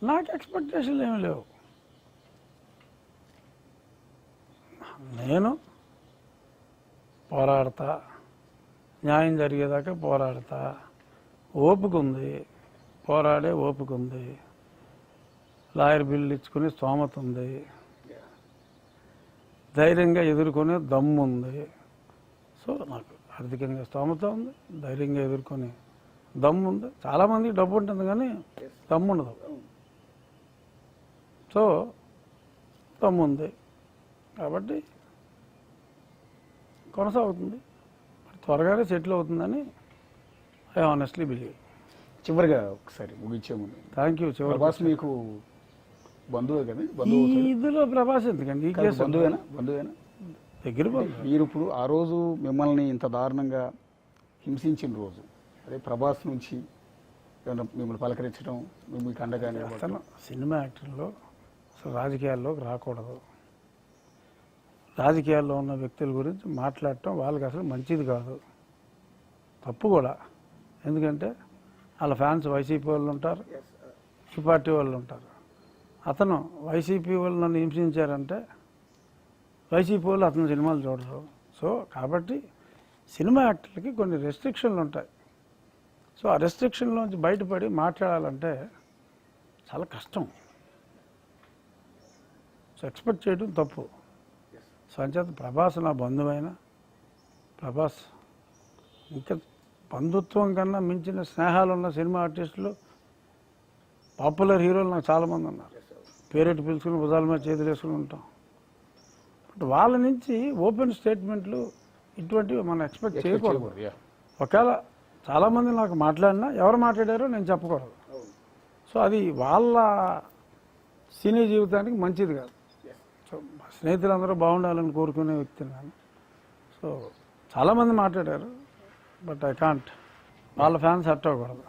నాకు ఎక్స్పెక్టేషన్లు ఏమి లేవు. నేను పోరాడతా, న్యాయం జరిగేదాకా పోరాడతా, ఓపిక ఉంది, పోరాడే ఓపిక ఉంది, లాయర్ బిల్లు ఇచ్చుకునే స్తోమత ఉంది, ధైర్యంగా ఎదుర్కొనే దమ్ము ఉంది. సో నాకు ఆర్థికంగా స్తోమత ఉంది, ధైర్యంగా ఎదుర్కొనే దమ్ము ఉంది. చాలామందికి డబ్బు ఉంటుంది కానీ దమ్ము ఉండదు. సో దమ్ము ఉంది కాబట్టి కొనసాగుతుంది, త్వరగానే సెటిల్ అవుతుందని ఐ ఆనెస్ట్లీ బిలీవ్. చివరిగా ఒకసారి ముగించే ముందు, థ్యాంక్ యూ. ప్రభాస్ మీకు బంధువే కదా? ఇందులో ప్రభాస్ ఎందుకండి, ఈ కేసు బంధువేనా దగ్గర మీరు ఇప్పుడు ఆ రోజు మిమ్మల్ని ఇంత దారుణంగా హింసించిన రోజు, అదే ప్రభాస్ నుంచి ఏమైనా మిమ్మల్ని పలకరించడం, మీకు అండగానే? అతను సినిమా యాక్టర్లో అసలు రాజకీయాల్లోకి రాకూడదు. రాజకీయాల్లో ఉన్న వ్యక్తుల గురించి మాట్లాడటం వాళ్ళకి అసలు మంచిది కాదు, తప్పు కూడా. ఎందుకంటే వాళ్ళ ఫ్యాన్స్ వైసీపీ వాళ్ళు ఉంటారు, ఈ పార్టీ వాళ్ళు ఉంటారు. అతను వైసీపీ వాళ్ళు నన్ను హింసించారంటే వైసీపీ వాళ్ళు అతని సినిమాలు చూడరు. సో కాబట్టి సినిమా యాక్టర్లకి కొన్ని రెస్ట్రిక్షన్లు ఉంటాయి. సో ఆ రెస్ట్రిక్షన్లోంచి బయటపడి మాట్లాడాలంటే చాలా కష్టం. సో ఎక్స్పెక్ట్ చేయడం తప్పు. సో అంచేత ప్రభాస్ నా బంధువైన, ప్రభాస్ ఇంకా బంధుత్వం కన్నా మించిన స్నేహాలు ఉన్న సినిమా ఆర్టిస్టులు, పాపులర్ హీరోలు నాకు చాలామంది ఉన్నారు. పేరెట్టి పిలుచుకుని భుజాల మీద చేతులు వేసుకుని ఉంటాం. బట్ వాళ్ళ నుంచి ఓపెన్ స్టేట్మెంట్లు ఇటువంటివి మనం ఎక్స్పెక్ట్ చేయకూడదు. ఒకవేళ చాలామంది నాకు మాట్లాడినా ఎవరు మాట్లాడారో నేను చెప్పకూడదు. సో అది వాళ్ళ సినీ జీవితానికి మంచిది కాదు. సో మా స్నేహితులందరూ బాగుండాలని కోరుకునే వ్యక్తిని నేను. సో చాలామంది మాట్లాడారు, బట్ ఐ కాంట్. వాళ్ళ ఫ్యాన్స్ హర్ట్ అవ్వకూడదు.